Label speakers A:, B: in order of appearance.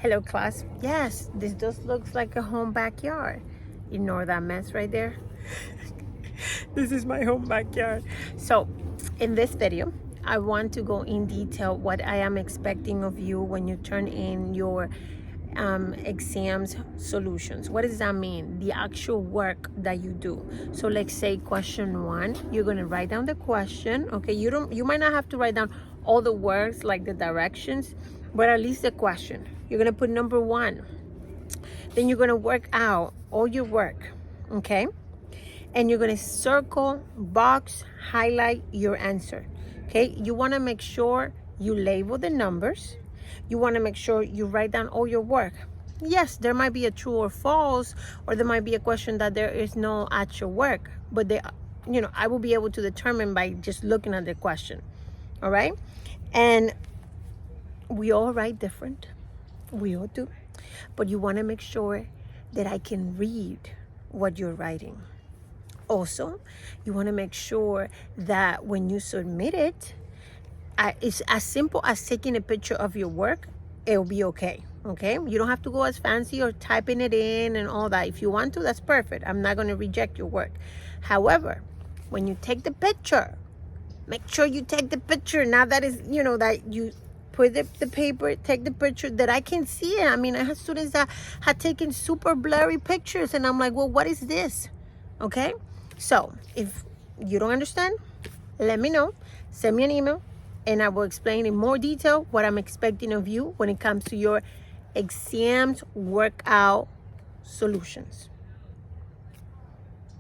A: Hello class. Yes, this just looks like a home backyard. Ignore that mess right there. This is my home backyard. So in this video, I want to go in detail what I am expecting of you when you turn in your exams solutions. What does that mean? The actual work that you do. So let's say question 1, you're going to write down the question. Okay, you might not have to write down all the words like the directions, but at least the question. You're going to put number 1. Then you're going to work out all your work. Okay, and you're going to circle, box, highlight your answer. Okay, you want to make sure you label the numbers. You want to make sure you write down all your work. Yes, there might be a true or false, or there might be a question that there is no actual work, but I will be able to determine by just looking at the question. All right, and we all write different. We all do, but you want to make sure that I can read what you're writing. Also, you want to make sure that when you submit it, it's as simple as taking a picture of your work. It'll be okay. Okay, you don't have to go as fancy or typing it in and all that. If you want to, that's perfect. I'm not going to reject your work. However, when you take the picture, make sure you take the picture. Now that is, that you put the paper, take the picture that I can see it. I mean, I had students that had taken super blurry pictures, and I'm like, well, what is this? Okay, so if you don't understand, let me know. Send me an email, and I will explain in more detail what I'm expecting of you when it comes to your exams workout solutions.